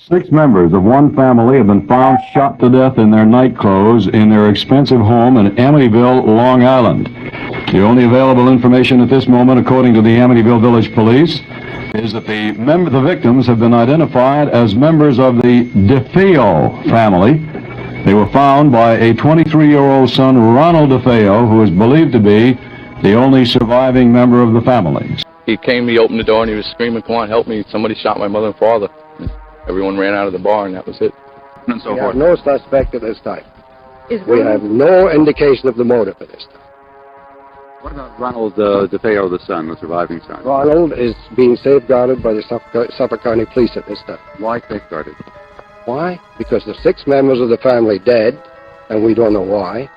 6 members of one family have been found shot to death in their night clothes in their expensive home in Amityville, Long Island. The only available information at this moment, according to the Amityville Village Police, is that the victims have been identified as members of the DeFeo family. They were found by a 23-year-old son, Ronald DeFeo, who is believed to be the only surviving member of the family. He came, he opened the door, and he was screaming, "Come on, help me. Somebody shot my mother and father." And everyone ran out of the bar, and that was it. And so forth. No suspect at this time. We have no indication of the motive at this time. What about Ronald DeFeo, the son, the surviving son? Ronald is being safeguarded by the Suffolk County Police at this time. Why safeguarded? Why? Because the 6 members of the family dead, and we don't know why.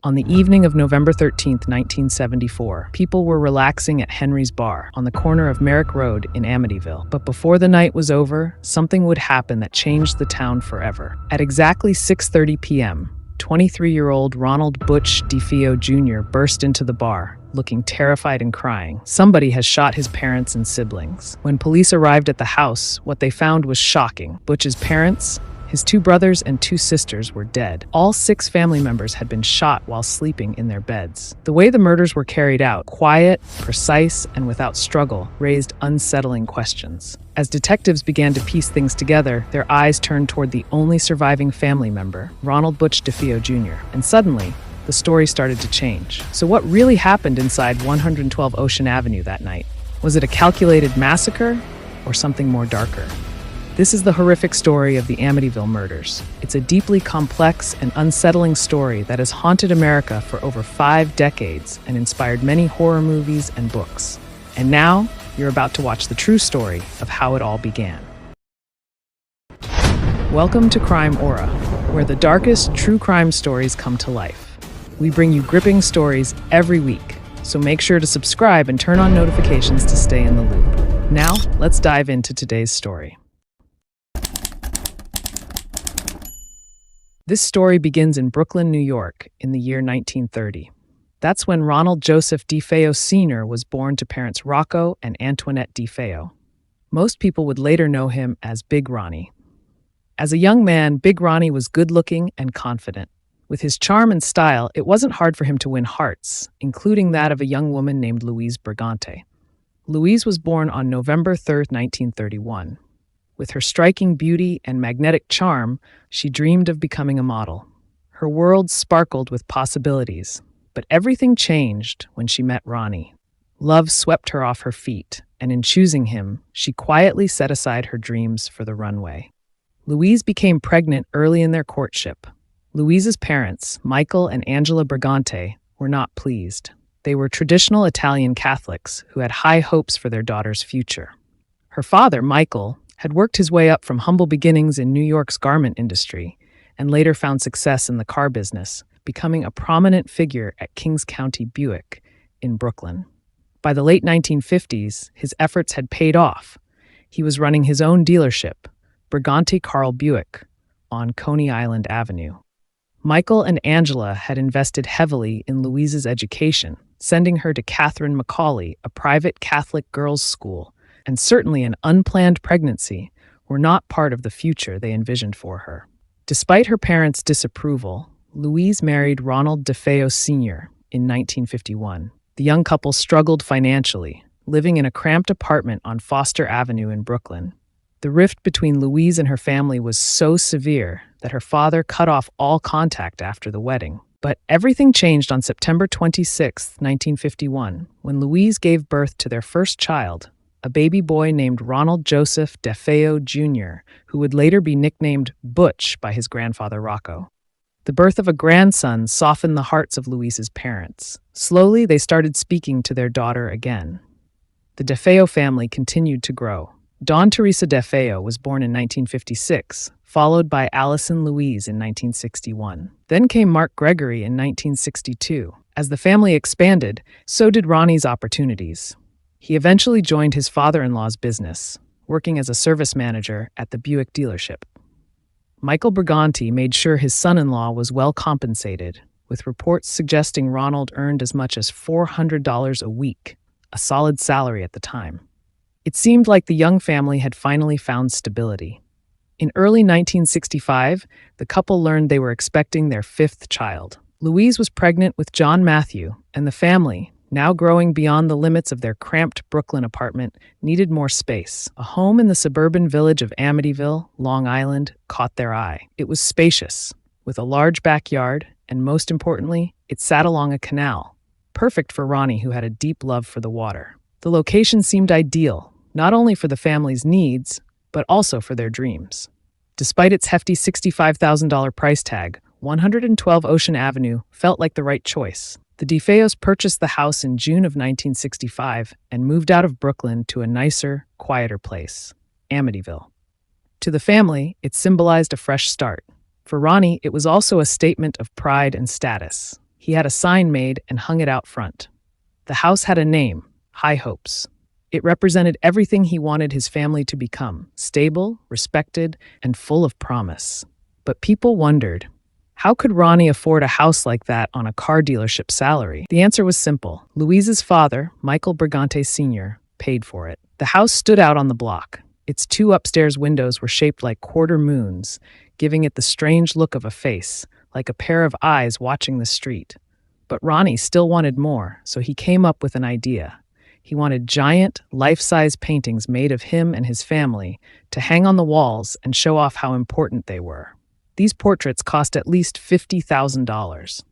On the evening of November 13th, 1974, people were relaxing at Henry's Bar on the corner of Merrick Road in Amityville. But before the night was over, something would happen that changed the town forever. At exactly 6:30 p.m., 23-year-old Ronald Butch DeFeo Jr. burst into the bar, looking terrified and crying. Somebody has shot his parents and siblings. When police arrived at the house, what they found was shocking. Butch's parents, his 2 brothers and 2 sisters were dead. All 6 family members had been shot while sleeping in their beds. The way the murders were carried out, quiet, precise, and without struggle, raised unsettling questions. As detectives began to piece things together, their eyes turned toward the only surviving family member, Ronald Butch DeFeo Jr. And suddenly, the story started to change. So what really happened inside 112 Ocean Avenue that night? Was it a calculated massacre or something more darker? This is the horrific story of the Amityville murders. It's a deeply complex and unsettling story that has haunted America for over 5 decades and inspired many horror movies and books. And now, you're about to watch the true story of how it all began. Welcome to Crime Aura, where the darkest true crime stories come to life. We bring you gripping stories every week, so make sure to subscribe and turn on notifications to stay in the loop. Now, let's dive into today's story. This story begins in Brooklyn, New York, in the year 1930. That's when Ronald Joseph DeFeo Sr. was born to parents Rocco and Antoinette DeFeo. Most people would later know him as Big Ronnie. As a young man, Big Ronnie was good-looking and confident. With his charm and style, it wasn't hard for him to win hearts, including that of a young woman named Louise Brigante. Louise was born on November 3, 1931. With her striking beauty and magnetic charm, she dreamed of becoming a model. Her world sparkled with possibilities, but everything changed when she met Ronnie. Love swept her off her feet, and in choosing him, she quietly set aside her dreams for the runway. Louise became pregnant early in their courtship. Louise's parents, Michael and Angela Brigante, were not pleased. They were traditional Italian Catholics who had high hopes for their daughter's future. Her father, Michael, had worked his way up from humble beginnings in New York's garment industry and later found success in the car business, becoming a prominent figure at Kings County Buick in Brooklyn. By the late 1950s, his efforts had paid off. He was running his own dealership, Brigante Carl Buick, on Coney Island Avenue. Michael and Angela had invested heavily in Louise's education, sending her to Catherine McCauley, a private Catholic girls' school, and certainly an unplanned pregnancy were not part of the future they envisioned for her. Despite her parents' disapproval, Louise married Ronald DeFeo Sr. in 1951. The young couple struggled financially, living in a cramped apartment on Foster Avenue in Brooklyn. The rift between Louise and her family was so severe that her father cut off all contact after the wedding. But everything changed on September 26, 1951, when Louise gave birth to their first child, a baby boy named Ronald Joseph DeFeo Jr., who would later be nicknamed Butch by his grandfather Rocco. The birth of a grandson softened the hearts of Louise's parents. Slowly, they started speaking to their daughter again. The DeFeo family continued to grow. Dawn Teresa DeFeo was born in 1956, followed by Allison Louise in 1961. Then came Mark Gregory in 1962. As the family expanded, so did Ronnie's opportunities. He eventually joined his father-in-law's business, working as a service manager at the Buick dealership. Michael Brigante made sure his son-in-law was well compensated, with reports suggesting Ronald earned as much as $400 a week, a solid salary at the time. It seemed like the young family had finally found stability. In early 1965, the couple learned they were expecting their fifth child. Louise was pregnant with John Matthew, and the family, now growing beyond the limits of their cramped Brooklyn apartment, needed more space. A home in the suburban village of Amityville, Long Island, caught their eye. It was spacious, with a large backyard, and most importantly, it sat along a canal, perfect for Ronnie, who had a deep love for the water. The location seemed ideal, not only for the family's needs, but also for their dreams. Despite its hefty $65,000 price tag, 112 Ocean Avenue felt like the right choice. The DeFeos purchased the house in June of 1965 and moved out of Brooklyn to a nicer, quieter place, Amityville. To the family, it symbolized a fresh start. For Ronnie, it was also a statement of pride and status. He had a sign made and hung it out front. The house had a name, High Hopes. It represented everything he wanted his family to become: stable, respected, and full of promise. But people wondered, how could Ronnie afford a house like that on a car dealership salary? The answer was simple. Louise's father, Michael Brigante Sr., paid for it. The house stood out on the block. Its two upstairs windows were shaped like quarter moons, giving it the strange look of a face, like a pair of eyes watching the street. But Ronnie still wanted more, so he came up with an idea. He wanted giant, life-size paintings made of him and his family to hang on the walls and show off how important they were. These portraits cost at least $50,000.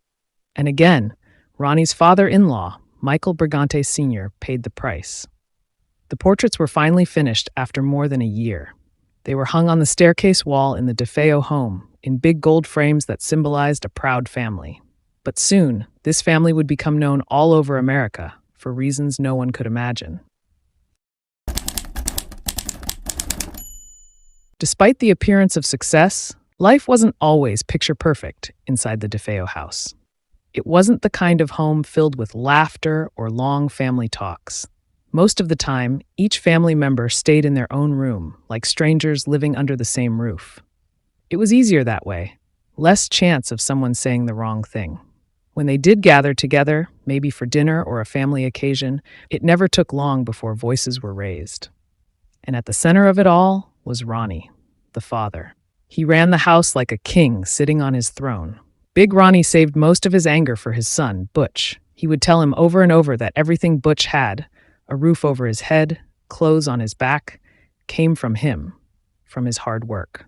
And again, Ronnie's father-in-law, Michael Brigante Sr., paid the price. The portraits were finally finished after more than a year. They were hung on the staircase wall in the DeFeo home, in big gold frames that symbolized a proud family. But soon, this family would become known all over America, for reasons no one could imagine. Despite the appearance of success, life wasn't always picture-perfect inside the DeFeo house. It wasn't the kind of home filled with laughter or long family talks. Most of the time, each family member stayed in their own room, like strangers living under the same roof. It was easier that way, less chance of someone saying the wrong thing. When they did gather together, maybe for dinner or a family occasion, it never took long before voices were raised. And at the center of it all was Ronnie, the father. He ran the house like a king sitting on his throne. Big Ronnie saved most of his anger for his son, Butch. He would tell him over and over that everything Butch had, a roof over his head, clothes on his back, came from him, from his hard work.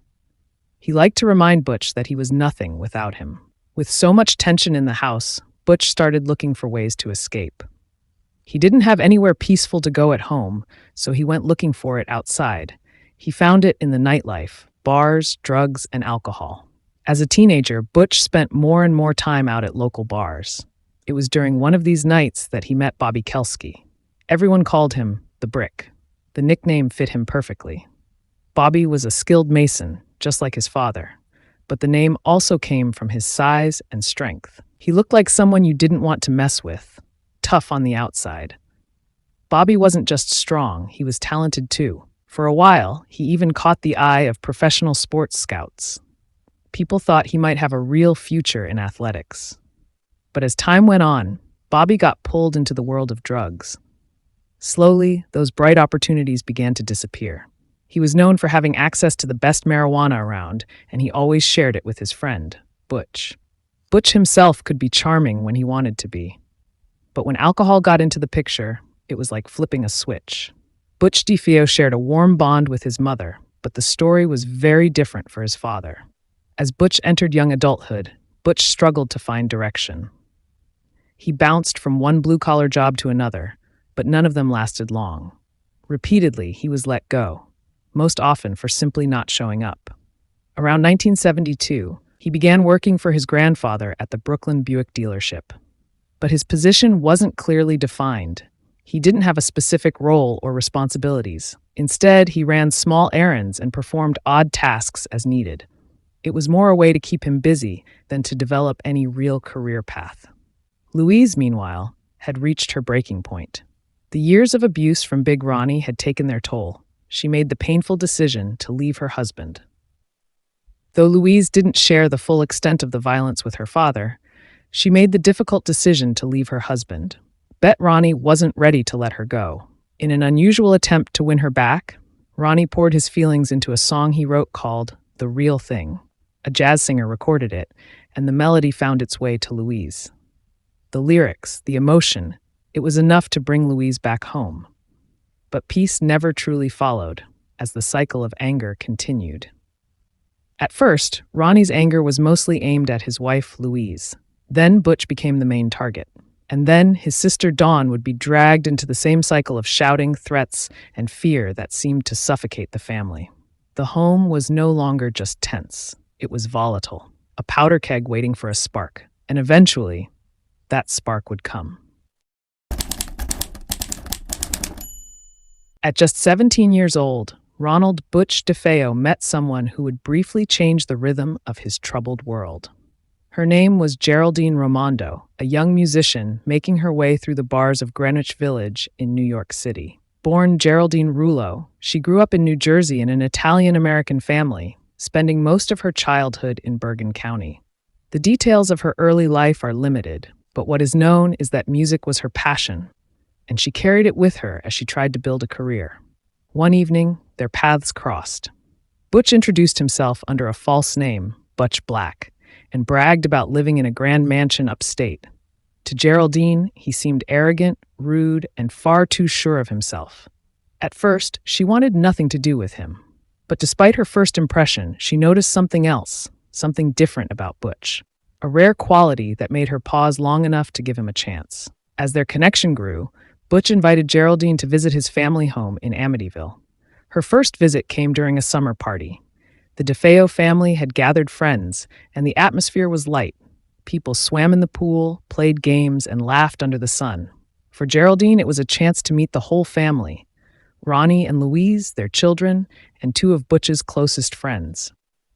He liked to remind Butch that he was nothing without him. With so much tension in the house, Butch started looking for ways to escape. He didn't have anywhere peaceful to go at home, so he went looking for it outside. He found it in the nightlife, bars, drugs, and alcohol. As a teenager, Butch spent more and more time out at local bars. It was during one of these nights that he met Bobby Kelsky. Everyone called him the Brick. The nickname fit him perfectly. Bobby was a skilled mason, just like his father. But the name also came from his size and strength. He looked like someone you didn't want to mess with, tough on the outside. Bobby wasn't just strong, he was talented too. For a while, he even caught the eye of professional sports scouts. People thought he might have a real future in athletics. But as time went on, Bobby got pulled into the world of drugs. Slowly, those bright opportunities began to disappear. He was known for having access to the best marijuana around, and he always shared it with his friend, Butch. Butch himself could be charming when he wanted to be. But when alcohol got into the picture, it was like flipping a switch. Butch DeFeo shared a warm bond with his mother, but the story was very different for his father. As Butch entered young adulthood, Butch struggled to find direction. He bounced from one blue-collar job to another, but none of them lasted long. Repeatedly, he was let go, most often for simply not showing up. Around 1972, he began working for his grandfather at the Brooklyn Buick dealership. But his position wasn't clearly defined. He didn't have a specific role or responsibilities. Instead, he ran small errands and performed odd tasks as needed. It was more a way to keep him busy than to develop any real career path. Louise, meanwhile, had reached her breaking point. The years of abuse from Big Ronnie had taken their toll. She made the painful decision to leave her husband. Though Louise didn't share the full extent of the violence with her father, she made the difficult decision to leave her husband. Bet Ronnie wasn't ready to let her go. In an unusual attempt to win her back, Ronnie poured his feelings into a song he wrote called The Real Thing. A jazz singer recorded it, and the melody found its way to Louise. The lyrics, the emotion, it was enough to bring Louise back home. But peace never truly followed, as the cycle of anger continued. At first, Ronnie's anger was mostly aimed at his wife, Louise. Then Butch became the main target. And then his sister Dawn would be dragged into the same cycle of shouting, threats, and fear that seemed to suffocate the family. The home was no longer just tense. It was volatile, a powder keg waiting for a spark. And eventually, that spark would come. At just 17 years old, Ronald Butch DeFeo met someone who would briefly change the rhythm of his troubled world. Her name was Geraldine Romano, a young musician making her way through the bars of Greenwich Village in New York City. Born Geraldine Romano, she grew up in New Jersey in an Italian-American family, spending most of her childhood in Bergen County. The details of her early life are limited, but what is known is that music was her passion, and she carried it with her as she tried to build a career. One evening, their paths crossed. Butch introduced himself under a false name, Butch Black, and bragged about living in a grand mansion upstate. To Geraldine, he seemed arrogant, rude, and far too sure of himself. At first, she wanted nothing to do with him. But despite her first impression, she noticed something else, something different about Butch, a rare quality that made her pause long enough to give him a chance. As their connection grew, Butch invited Geraldine to visit his family home in Amityville. Her first visit came during a summer party. The DeFeo family had gathered friends, and the atmosphere was light. People swam in the pool, played games, and laughed under the sun. For Geraldine, it was a chance to meet the whole family: Ronnie and Louise, their children, and two of Butch's closest friends.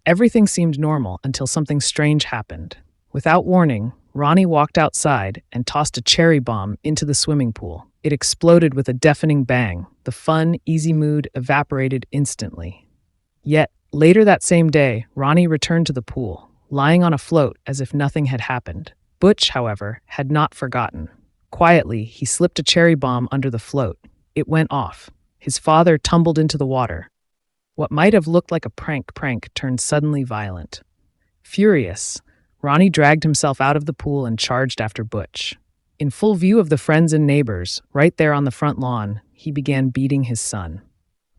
Everything seemed normal until something strange happened. Without warning, Ronnie walked outside and tossed a cherry bomb into the swimming pool. It exploded with a deafening bang. The fun, easy mood evaporated instantly. Yet, later that same day, Ronnie returned to the pool, lying on a float as if nothing had happened. Butch, however, had not forgotten. Quietly, he slipped a cherry bomb under the float. It went off. His father tumbled into the water. What might have looked like a prank turned suddenly violent. Furious, Ronnie dragged himself out of the pool and charged after Butch. In full view of the friends and neighbors, right there on the front lawn, he began beating his son.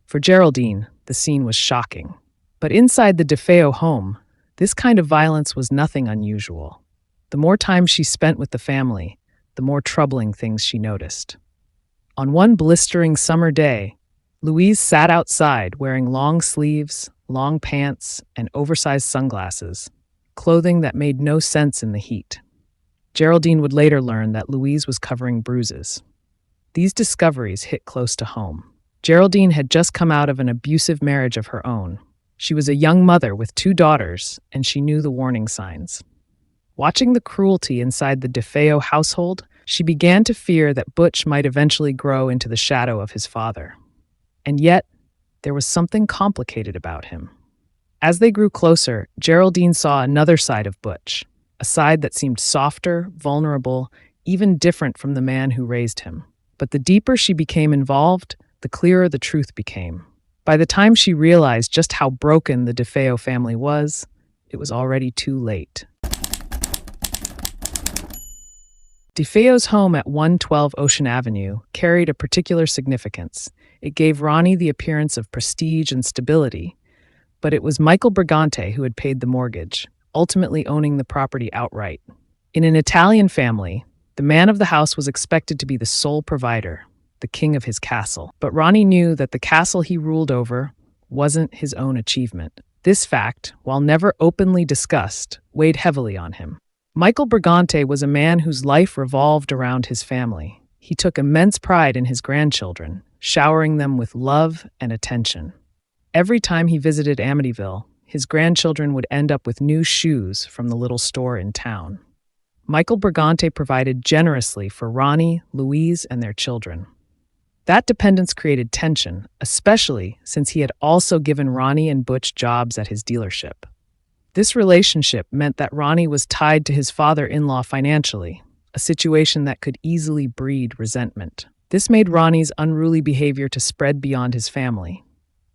For Geraldine, the scene was shocking. But inside the DeFeo home, this kind of violence was nothing unusual. The more time she spent with the family, the more troubling things she noticed. On one blistering summer day, Louise sat outside wearing long sleeves, long pants, and oversized sunglasses, clothing that made no sense in the heat. Geraldine would later learn that Louise was covering bruises. These discoveries hit close to home. Geraldine had just come out of an abusive marriage of her own. She was a young mother with 2 daughters, and she knew the warning signs. Watching the cruelty inside the DeFeo household, she began to fear that Butch might eventually grow into the shadow of his father. And yet, there was something complicated about him. As they grew closer, Geraldine saw another side of Butch, a side that seemed softer, vulnerable, even different from the man who raised him. But the deeper she became involved, the clearer the truth became. By the time she realized just how broken the DeFeo family was, it was already too late. DeFeo's home at 112 Ocean Avenue carried a particular significance. It gave Ronnie the appearance of prestige and stability, but it was Michael Brigante who had paid the mortgage, ultimately owning the property outright. In an Italian family, the man of the house was expected to be the sole provider, the king of his castle. But Ronnie knew that the castle he ruled over wasn't his own achievement. This fact, while never openly discussed, weighed heavily on him. Michael Brigante was a man whose life revolved around his family. He took immense pride in his grandchildren, showering them with love and attention. Every time he visited Amityville, his grandchildren would end up with new shoes from the little store in town. Michael Brigante provided generously for Ronnie, Louise, and their children. That dependence created tension, especially since he had also given Ronnie and Butch jobs at his dealership. This relationship meant that Ronnie was tied to his father-in-law financially, a situation that could easily breed resentment. This made Ronnie's unruly behavior to spread beyond his family.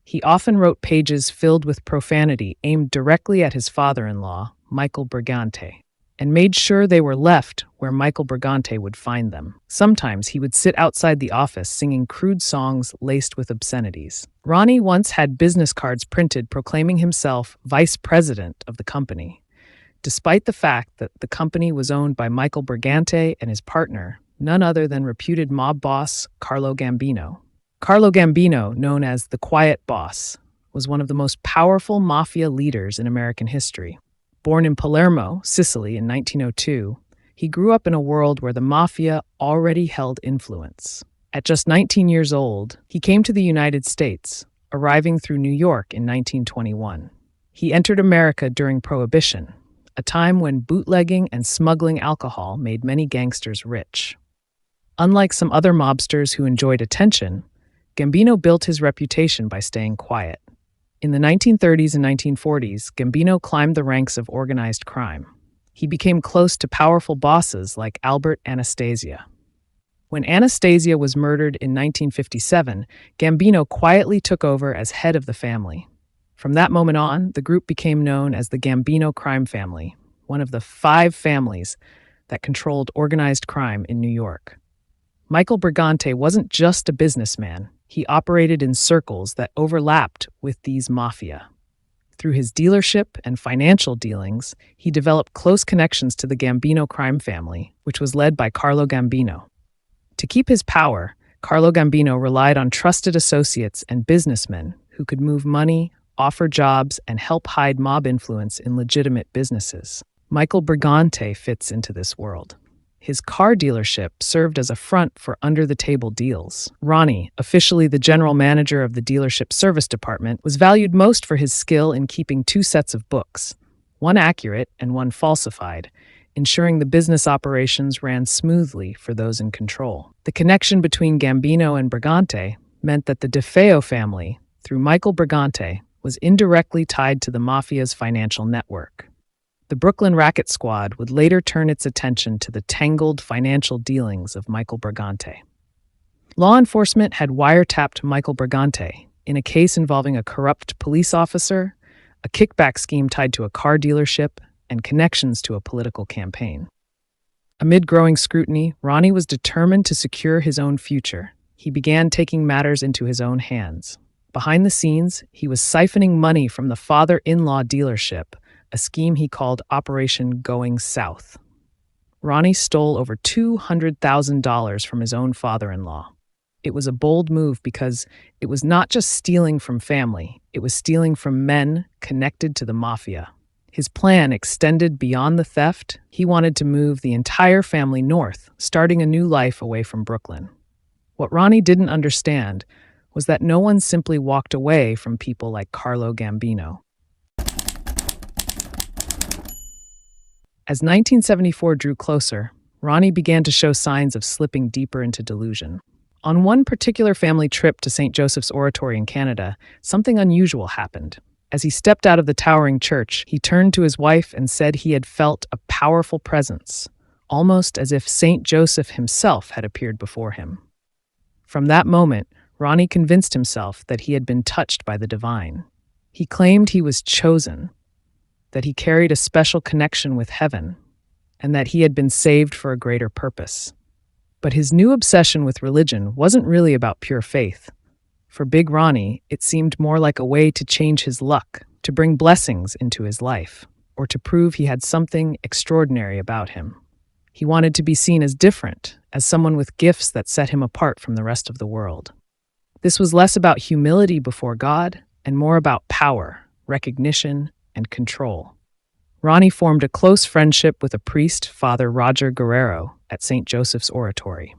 He often wrote pages filled with profanity aimed directly at his father-in-law, Michael Brigante, and made sure they were left where Michael Brigante would find them. Sometimes he would sit outside the office singing crude songs laced with obscenities. Ronnie once had business cards printed proclaiming himself vice president of the company, despite the fact that the company was owned by Michael Brigante and his partner, none other than reputed mob boss Carlo Gambino. Carlo Gambino, known as the Quiet Boss, was one of the most powerful mafia leaders in American history. Born in Palermo, Sicily in 1902, he grew up in a world where the mafia already held influence. At just 19 years old, he came to the United States, arriving through New York in 1921. He entered America during Prohibition, a time when bootlegging and smuggling alcohol made many gangsters rich. Unlike some other mobsters who enjoyed attention, Gambino built his reputation by staying quiet. In the 1930s and 1940s, Gambino climbed the ranks of organized crime. He became close to powerful bosses like Albert Anastasia. When Anastasia was murdered in 1957, Gambino quietly took over as head of the family. From that moment on, the group became known as the Gambino crime family, one of the 5 families that controlled organized crime in New York. Michael Brigante wasn't just a businessman. He operated in circles that overlapped with these mafia. Through his dealership and financial dealings, he developed close connections to the Gambino crime family, which was led by Carlo Gambino. To keep his power, Carlo Gambino relied on trusted associates and businessmen who could move money, offer jobs, and help hide mob influence in legitimate businesses. Michael Brigante fits into this world. His car dealership served as a front for under-the-table deals. Ronnie, officially the general manager of the dealership service department, was valued most for his skill in keeping 2 sets of books, one accurate and one falsified, ensuring the business operations ran smoothly for those in control. The connection between Gambino and Brigante meant that the DeFeo family, through Michael Brigante, was indirectly tied to the mafia's financial network. The Brooklyn Racket Squad would later turn its attention to the tangled financial dealings of Michael Brigante. Law enforcement had wiretapped Michael Brigante in a case involving a corrupt police officer, a kickback scheme tied to a car dealership, and connections to a political campaign. Amid growing scrutiny, Ronnie was determined to secure his own future. He began taking matters into his own hands. Behind the scenes, he was siphoning money from the father-in-law dealership, a scheme he called Operation Going South. Ronnie stole over $200,000 from his own father-in-law. It was a bold move because it was not just stealing from family, it was stealing from men connected to the mafia. His plan extended beyond the theft. He wanted to move the entire family north, starting a new life away from Brooklyn. What Ronnie didn't understand was that no one simply walked away from people like Carlo Gambino. As 1974 drew closer, Ronnie began to show signs of slipping deeper into delusion. On one particular family trip to St. Joseph's Oratory in Canada, something unusual happened. As he stepped out of the towering church, he turned to his wife and said he had felt a powerful presence, almost as if St. Joseph himself had appeared before him. From that moment, Ronnie convinced himself that he had been touched by the divine. He claimed he was chosen, that he carried a special connection with heaven, and that he had been saved for a greater purpose. But his new obsession with religion wasn't really about pure faith. For Big Ronnie, it seemed more like a way to change his luck, to bring blessings into his life, or to prove he had something extraordinary about him. He wanted to be seen as different, as someone with gifts that set him apart from the rest of the world. This was less about humility before God and more about power, recognition, and control. Ronnie formed a close friendship with a priest, Father Roger Guerrero, at St. Joseph's Oratory.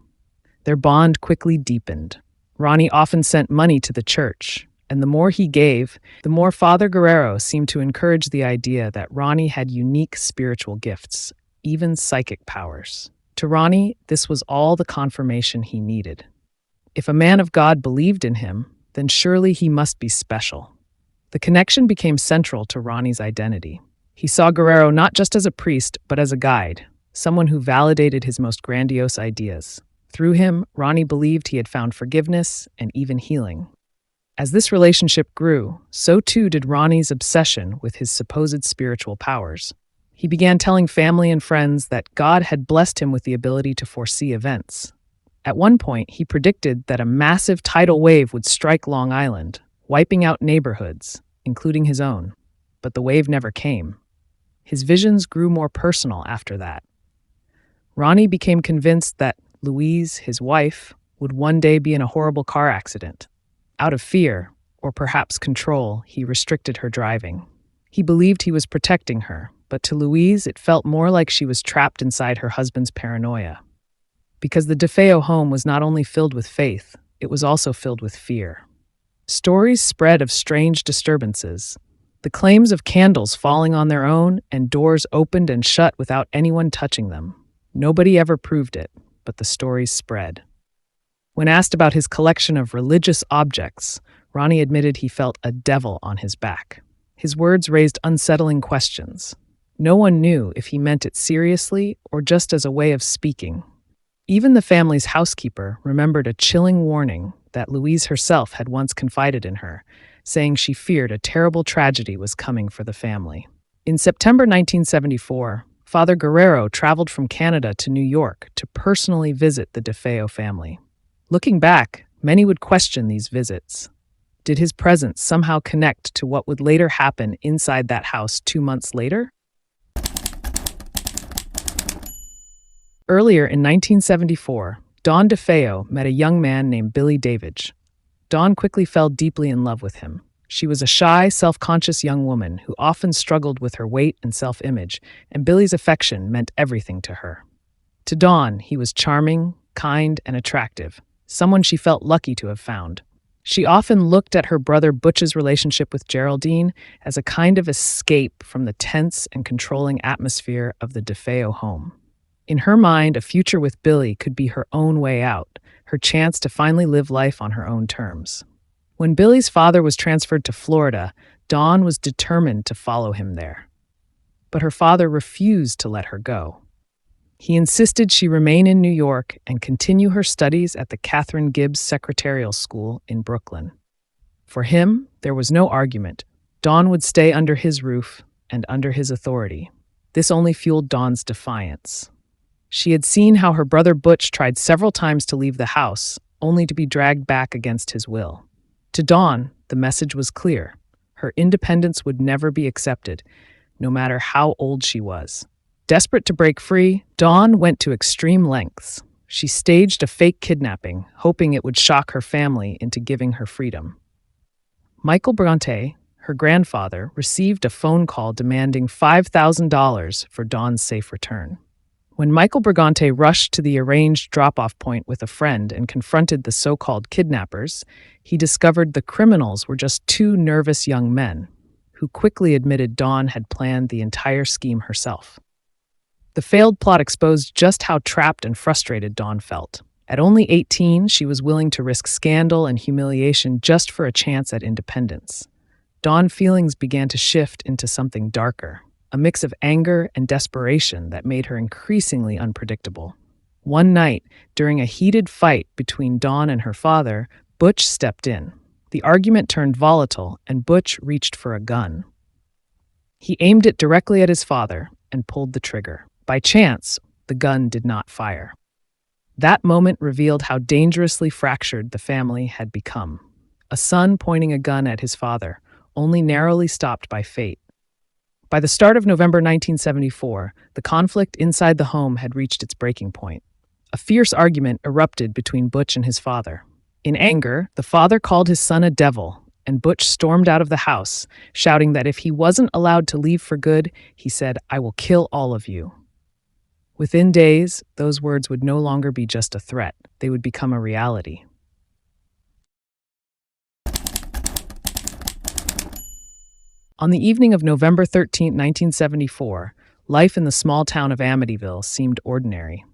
Their bond quickly deepened. Ronnie often sent money to the church, and the more he gave, the more Father Guerrero seemed to encourage the idea that Ronnie had unique spiritual gifts, even psychic powers. To Ronnie, this was all the confirmation he needed. If a man of God believed in him, then surely he must be special. The connection became central to Ronnie's identity. He saw Guerrero not just as a priest, but as a guide, someone who validated his most grandiose ideas. Through him, Ronnie believed he had found forgiveness and even healing. As this relationship grew, so too did Ronnie's obsession with his supposed spiritual powers. He began telling family and friends that God had blessed him with the ability to foresee events. At one point, he predicted that a massive tidal wave would strike Long Island, wiping out neighborhoods, including his own. But the wave never came. His visions grew more personal after that. Ronnie became convinced that Louise, his wife, would one day be in a horrible car accident. Out of fear, or perhaps control, he restricted her driving. He believed he was protecting her, but to Louise it felt more like she was trapped inside her husband's paranoia. Because the DeFeo home was not only filled with faith, it was also filled with fear. Stories spread of strange disturbances. The claims of candles falling on their own and doors opened and shut without anyone touching them. Nobody ever proved it, but the stories spread. When asked about his collection of religious objects, Ronnie admitted he felt a devil on his back. His words raised unsettling questions. No one knew if he meant it seriously or just as a way of speaking. Even the family's housekeeper remembered a chilling warning that Louise herself had once confided in her, saying she feared a terrible tragedy was coming for the family. In September 1974, Father Guerrero traveled from Canada to New York to personally visit the DeFeo family. Looking back, many would question these visits. Did his presence somehow connect to what would later happen inside that house 2 months later? Earlier in 1974, Dawn DeFeo met a young man named Billy Davidge. Dawn quickly fell deeply in love with him. She was a shy, self-conscious young woman who often struggled with her weight and self-image, and Billy's affection meant everything to her. To Dawn, he was charming, kind, and attractive, someone she felt lucky to have found. She often looked at her brother Butch's relationship with Geraldine as a kind of escape from the tense and controlling atmosphere of the DeFeo home. In her mind, a future with Billy could be her own way out, her chance to finally live life on her own terms. When Billy's father was transferred to Florida, Dawn was determined to follow him there. But her father refused to let her go. He insisted she remain in New York and continue her studies at the Catherine Gibbs Secretarial School in Brooklyn. For him, there was no argument. Dawn would stay under his roof and under his authority. This only fueled Dawn's defiance. She had seen how her brother Butch tried several times to leave the house, only to be dragged back against his will. To Dawn, the message was clear. Her independence would never be accepted, no matter how old she was. Desperate to break free, Dawn went to extreme lengths. She staged a fake kidnapping, hoping it would shock her family into giving her freedom. Michael Bronte, her grandfather, received a phone call demanding $5,000 for Dawn's safe return. When Michael Brigante rushed to the arranged drop-off point with a friend and confronted the so-called kidnappers, he discovered the criminals were just two nervous young men, who quickly admitted Dawn had planned the entire scheme herself. The failed plot exposed just how trapped and frustrated Dawn felt. At only 18, she was willing to risk scandal and humiliation just for a chance at independence. Dawn's feelings began to shift into something darker. A mix of anger and desperation that made her increasingly unpredictable. One night, during a heated fight between Dawn and her father, Butch stepped in. The argument turned volatile, and Butch reached for a gun. He aimed it directly at his father and pulled the trigger. By chance, the gun did not fire. That moment revealed how dangerously fractured the family had become. A son pointing a gun at his father, only narrowly stopped by fate. By the start of November 1974, the conflict inside the home had reached its breaking point. A fierce argument erupted between Butch and his father. In anger, the father called his son a devil, and Butch stormed out of the house, shouting that if he wasn't allowed to leave for good, he said, "I will kill all of you." Within days, those words would no longer be just a threat. They would become a reality. On the evening of November 13, 1974, life in the small town of Amityville seemed ordinary.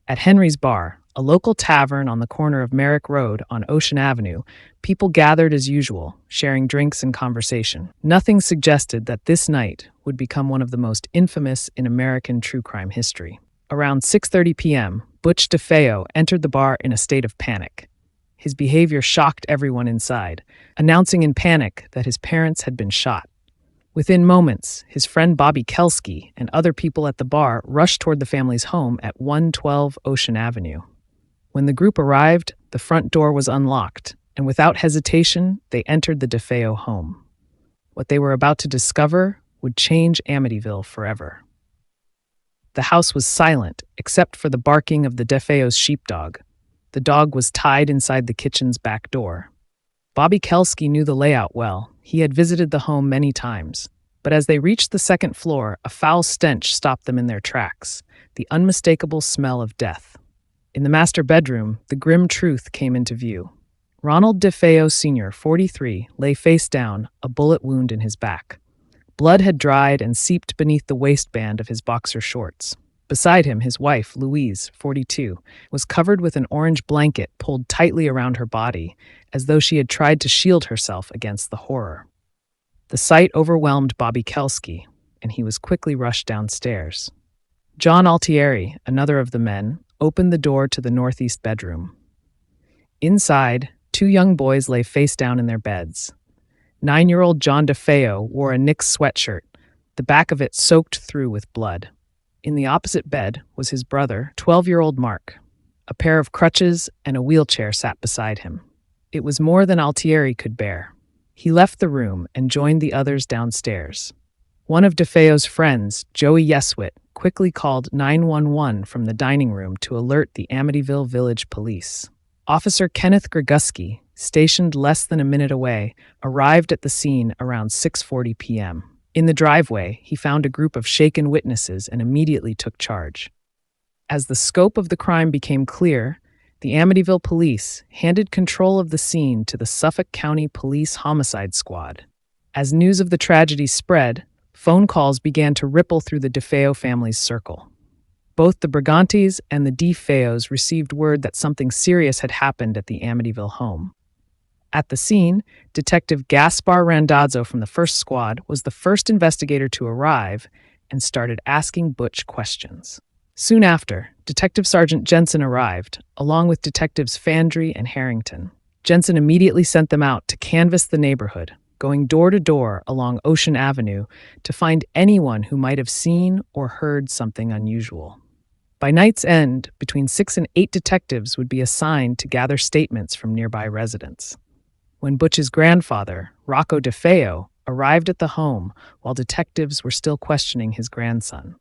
At Henry's Bar, a local tavern on the corner of Merrick Road on Ocean Avenue, people gathered as usual, sharing drinks and conversation. Nothing suggested that this night would become one of the most infamous in American true crime history. Around 6:30 p.m., Butch DeFeo entered the bar in a state of panic. His behavior shocked everyone inside, announcing in panic that his parents had been shot. Within moments, his friend Bobby Kelsky and other people at the bar rushed toward the family's home at 112 Ocean Avenue. When the group arrived, the front door was unlocked, and without hesitation, they entered the DeFeo home. What they were about to discover would change Amityville forever. The house was silent, except for the barking of the DeFeo's sheepdog. The dog was tied inside the kitchen's back door. Bobby Kelsky knew the layout well. He had visited the home many times. But as they reached the second floor, a foul stench stopped them in their tracks, the unmistakable smell of death. In the master bedroom, the grim truth came into view. Ronald DeFeo Sr., 43, lay face down, a bullet wound in his back. Blood had dried and seeped beneath the waistband of his boxer shorts. Beside him, his wife, Louise, 42, was covered with an orange blanket pulled tightly around her body, as though she had tried to shield herself against the horror. The sight overwhelmed Bobby Kelsky, and he was quickly rushed downstairs. John Altieri, another of the men, opened the door to the northeast bedroom. Inside, two young boys lay face down in their beds. 9-year-old John DeFeo wore a Knicks sweatshirt, the back of it soaked through with blood. In the opposite bed was his brother, 12-year-old Mark. A pair of crutches and a wheelchair sat beside him. It was more than Altieri could bear. He left the room and joined the others downstairs. One of DeFeo's friends, Joey Yeswit, quickly called 911 from the dining room to alert the Amityville Village Police. Officer Kenneth Greguski, stationed less than a minute away, arrived at the scene around 6:40 p.m. In the driveway, he found a group of shaken witnesses and immediately took charge. As the scope of the crime became clear, the Amityville police handed control of the scene to the Suffolk County Police Homicide Squad. As news of the tragedy spread, phone calls began to ripple through the DeFeo family's circle. Both the Brigantes and the DeFeos received word that something serious had happened at the Amityville home. At the scene, Detective Gaspar Randazzo from the first squad was the first investigator to arrive and started asking Butch questions. Soon after, Detective Sergeant Jensen arrived, along with Detectives Fandry and Harrington. Jensen immediately sent them out to canvass the neighborhood, going door to door along Ocean Avenue to find anyone who might have seen or heard something unusual. By night's end, between 6 and 8 detectives would be assigned to gather statements from nearby residents. When Butch's grandfather, Rocco DeFeo, arrived at the home while detectives were still questioning his grandson.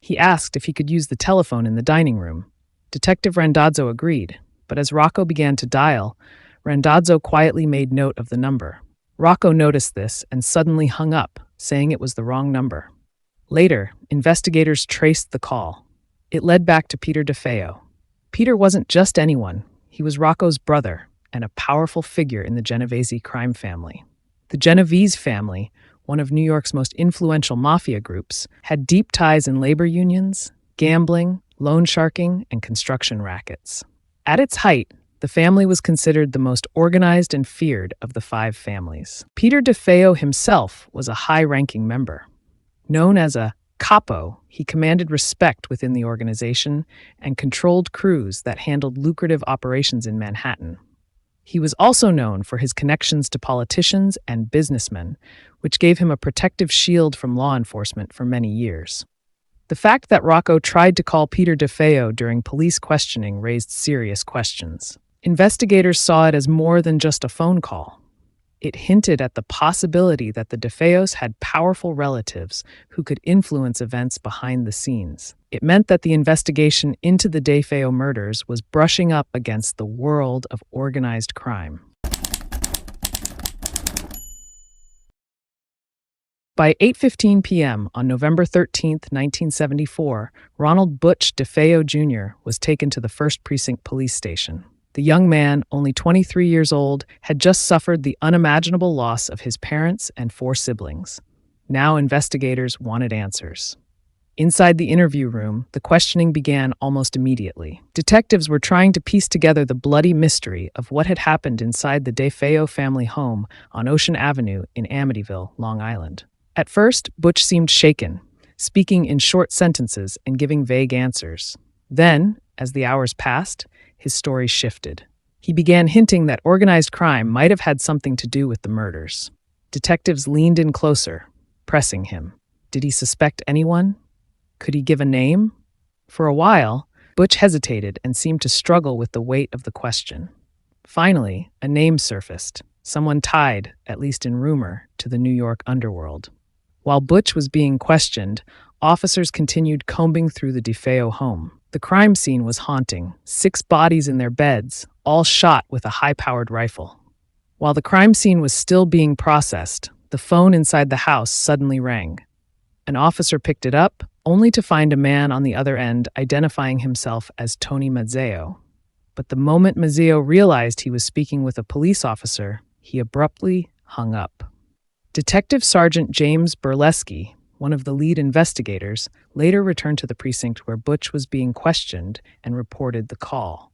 He asked if he could use the telephone in the dining room. Detective Randazzo agreed, but as Rocco began to dial, Randazzo quietly made note of the number. Rocco noticed this and suddenly hung up, saying it was the wrong number. Later, investigators traced the call. It led back to Peter DeFeo. Peter wasn't just anyone. He was Rocco's brother and a powerful figure in the Genovese crime family. The Genovese family, one of New York's most influential mafia groups, had deep ties in labor unions, gambling, loan sharking, and construction rackets. At its height, the family was considered the most organized and feared of the 5 families. Peter DeFeo himself was a high-ranking member. Known as a capo, he commanded respect within the organization and controlled crews that handled lucrative operations in Manhattan. He was also known for his connections to politicians and businessmen, which gave him a protective shield from law enforcement for many years. The fact that Rocco tried to call Peter DeFeo during police questioning raised serious questions. Investigators saw it as more than just a phone call. It hinted at the possibility that the DeFeos had powerful relatives who could influence events behind the scenes. It meant that the investigation into the DeFeo murders was brushing up against the world of organized crime. By 8:15 p.m. on November 13, 1974, Ronald Butch DeFeo Jr. was taken to the 1st Precinct Police Station. The young man, only 23 years old, had just suffered the unimaginable loss of his parents and 4 siblings. Now investigators wanted answers. Inside the interview room, the questioning began almost immediately. Detectives were trying to piece together the bloody mystery of what had happened inside the DeFeo family home on Ocean Avenue in Amityville, Long Island. At first, Butch seemed shaken, speaking in short sentences and giving vague answers. Then, as the hours passed, his story shifted. He began hinting that organized crime might have had something to do with the murders. Detectives leaned in closer, pressing him. Did he suspect anyone? Could he give a name? For a while, Butch hesitated and seemed to struggle with the weight of the question. Finally, a name surfaced, someone tied, at least in rumor, to the New York underworld. While Butch was being questioned, officers continued combing through the DeFeo home. The crime scene was haunting, 6 bodies in their beds, all shot with a high-powered rifle. While the crime scene was still being processed, the phone inside the house suddenly rang. An officer picked it up, only to find a man on the other end identifying himself as Tony Mazzeo. But the moment Mazzeo realized he was speaking with a police officer, he abruptly hung up. Detective Sergeant James Burleski, one of the lead investigators, later returned to the precinct where Butch was being questioned and reported the call.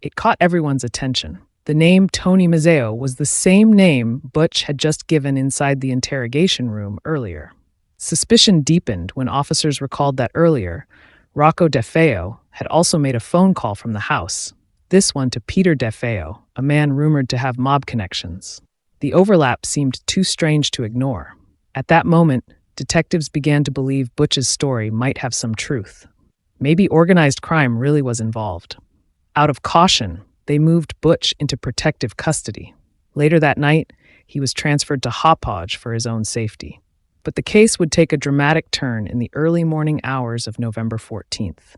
It caught everyone's attention. The name Tony Mazzeo was the same name Butch had just given inside the interrogation room earlier. Suspicion deepened when officers recalled that earlier, Rocco DeFeo had also made a phone call from the house, this one to Peter DeFeo, a man rumored to have mob connections. The overlap seemed too strange to ignore. At that moment, detectives began to believe Butch's story might have some truth. Maybe organized crime really was involved. Out of caution, they moved Butch into protective custody. Later that night, he was transferred to Hauppauge for his own safety. But the case would take a dramatic turn in the early morning hours of November 14th.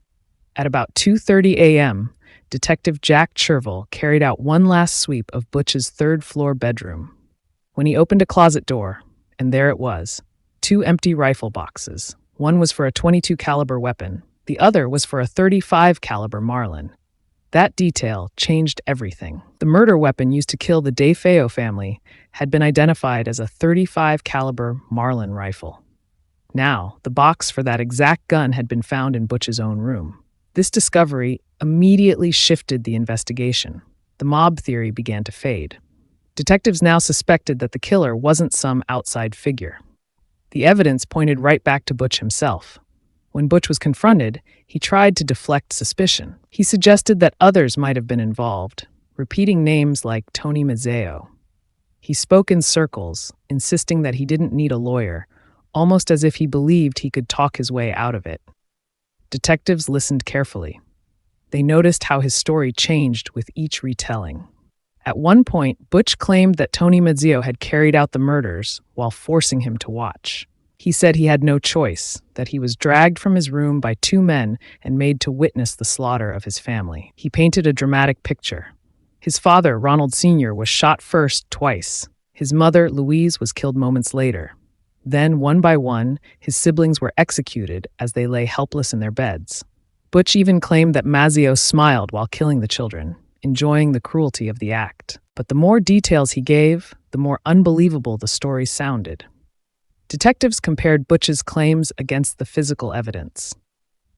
At about 2:30 a.m., Detective Jack Chervil carried out one last sweep of Butch's third-floor bedroom. When he opened a closet door, and there it was, 2 empty rifle boxes. One was for a .22 caliber weapon, the other was for a .35 caliber Marlin. That detail changed everything. The murder weapon used to kill the DeFeo family had been identified as a .35 caliber Marlin rifle. Now, the box for that exact gun had been found in Butch's own room. This discovery immediately shifted the investigation. The mob theory began to fade. Detectives now suspected that the killer wasn't some outside figure. The evidence pointed right back to Butch himself. When Butch was confronted, he tried to deflect suspicion. He suggested that others might have been involved, repeating names like Tony Mazzeo. He spoke in circles, insisting that he didn't need a lawyer, almost as if he believed he could talk his way out of it. Detectives listened carefully. They noticed how his story changed with each retelling. At one point, Butch claimed that Tony Mazzeo had carried out the murders while forcing him to watch. He said he had no choice, that he was dragged from his room by 2 men and made to witness the slaughter of his family. He painted a dramatic picture. His father, Ronald Sr., was shot first twice. His mother, Louise, was killed moments later. Then, one by one, his siblings were executed as they lay helpless in their beds. Butch even claimed that Mazzeo smiled while killing the children, enjoying the cruelty of the act. But the more details he gave, the more unbelievable the story sounded. Detectives compared Butch's claims against the physical evidence.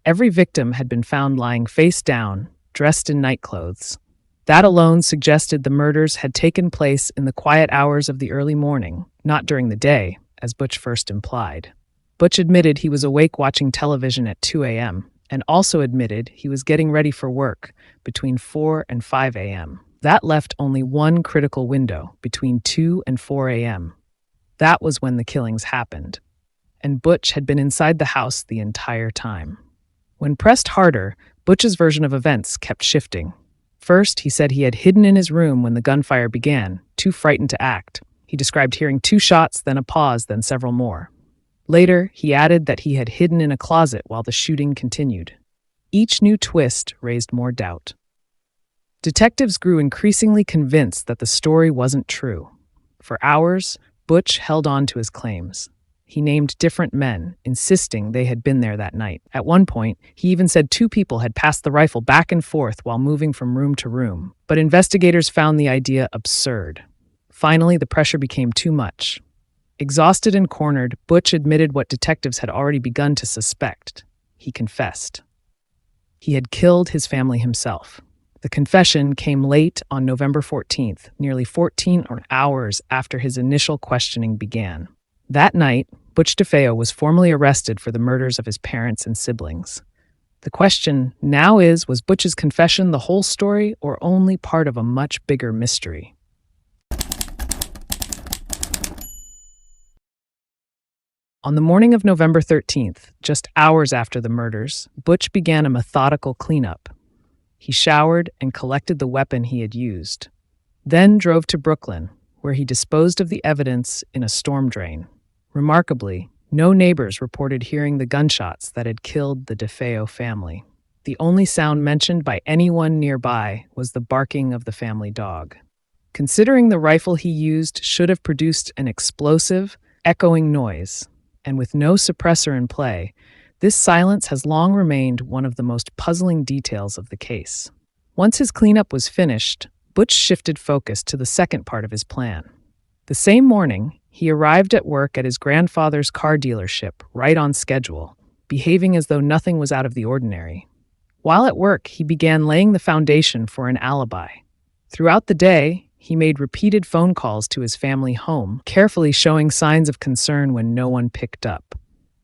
Every victim had been found lying face down, dressed in nightclothes. That alone suggested the murders had taken place in the quiet hours of the early morning, not during the day, as Butch first implied. Butch admitted he was awake watching television at 2 a.m., and also admitted he was getting ready for work between 4 and 5 a.m. That left only one critical window, between 2 and 4 a.m. That was when the killings happened, and Butch had been inside the house the entire time. When pressed harder, Butch's version of events kept shifting. First, he said he had hidden in his room when the gunfire began, too frightened to act. He described hearing 2 shots, then a pause, then several more. Later, he added that he had hidden in a closet while the shooting continued. Each new twist raised more doubt. Detectives grew increasingly convinced that the story wasn't true. For hours, Butch held on to his claims. He named different men, insisting they had been there that night. At one point, he even said 2 people had passed the rifle back and forth while moving from room to room. But investigators found the idea absurd. Finally, the pressure became too much. Exhausted and cornered, Butch admitted what detectives had already begun to suspect. He confessed. He had killed his family himself. The confession came late on November 14th, nearly 14 hours after his initial questioning began. That night, Butch DeFeo was formally arrested for the murders of his parents and siblings. The question now is, was Butch's confession the whole story or only part of a much bigger mystery? On the morning of November 13th, just hours after the murders, Butch began a methodical cleanup. He showered and collected the weapon he had used, then drove to Brooklyn, where he disposed of the evidence in a storm drain. Remarkably, no neighbors reported hearing the gunshots that had killed the DeFeo family. The only sound mentioned by anyone nearby was the barking of the family dog. Considering the rifle he used should have produced an explosive, echoing noise, and with no suppressor in play, this silence has long remained one of the most puzzling details of the case. Once his cleanup was finished, Butch shifted focus to the second part of his plan. The same morning, he arrived at work at his grandfather's car dealership right on schedule, behaving as though nothing was out of the ordinary. While at work, he began laying the foundation for an alibi. Throughout the day, he made repeated phone calls to his family home, carefully showing signs of concern when no one picked up,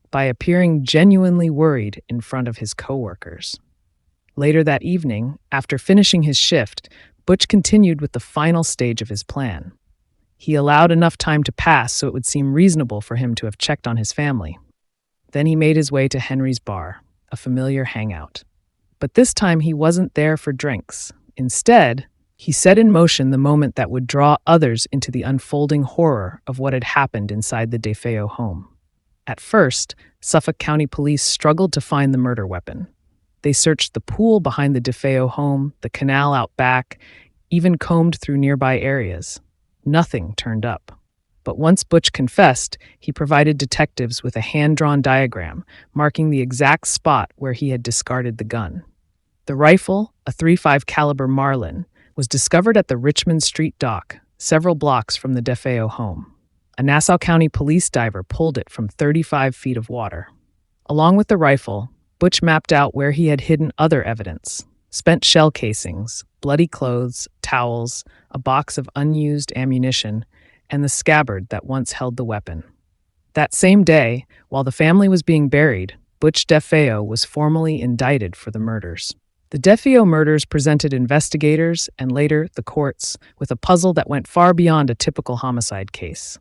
by appearing genuinely worried in front of his coworkers. Later that evening, after finishing his shift, Butch continued with the final stage of his plan. He allowed enough time to pass so it would seem reasonable for him to have checked on his family. Then he made his way to Henry's bar, a familiar hangout. But this time he wasn't there for drinks. Instead, he set in motion the moment that would draw others into the unfolding horror of what had happened inside the DeFeo home. At first, Suffolk County Police struggled to find the murder weapon. They searched the pool behind the DeFeo home, the canal out back, even combed through nearby areas. Nothing turned up. But once Butch confessed, he provided detectives with a hand-drawn diagram marking the exact spot where he had discarded the gun. The rifle, a .35 caliber Marlin, was discovered at the Richmond Street dock, several blocks from the DeFeo home. A Nassau County police diver pulled it from 35 feet of water. Along with the rifle, Butch mapped out where he had hidden other evidence: spent shell casings, bloody clothes, towels, a box of unused ammunition, and the scabbard that once held the weapon. That same day, while the family was being buried, Butch DeFeo was formally indicted for the murders. The DeFeo murders presented investigators, and later the courts, with a puzzle that went far beyond a typical homicide case.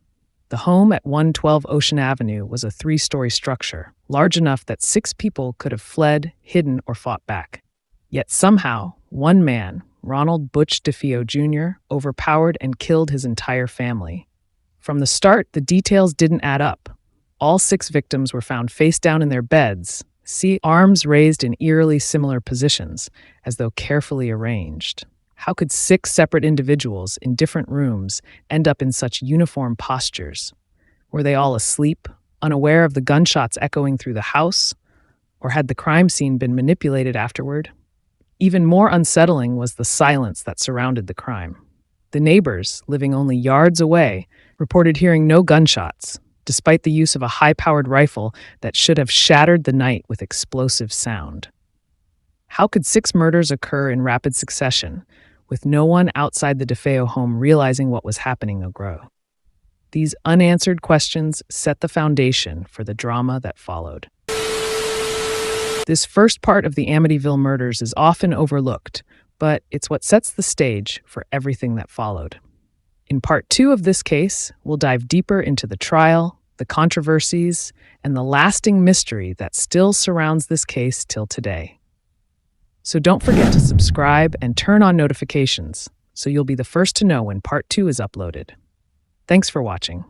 The home at 112 Ocean Avenue was a 3-story structure, large enough that 6 people could have fled, hidden, or fought back. Yet somehow, one man, Ronald Butch DeFeo Jr., overpowered and killed his entire family. From the start, the details didn't add up. All 6 victims were found face down in their beds, arms raised in eerily similar positions, as though carefully arranged. How could 6 separate individuals in different rooms end up in such uniform postures? Were they all asleep, unaware of the gunshots echoing through the house? Or had the crime scene been manipulated afterward? Even more unsettling was the silence that surrounded the crime. The neighbors, living only yards away, reported hearing no gunshots, despite the use of a high-powered rifle that should have shattered the night with explosive sound. How could 6 murders occur in rapid succession, with no one outside the DeFeo home realizing what was happening agrow? These unanswered questions set the foundation for the drama that followed. This first part of the Amityville murders is often overlooked, but it's what sets the stage for everything that followed. In part 2 of this case, we'll dive deeper into the trial, the controversies, and the lasting mystery that still surrounds this case till today. So don't forget to subscribe and turn on notifications so you'll be the first to know when part 2 is uploaded. Thanks for watching.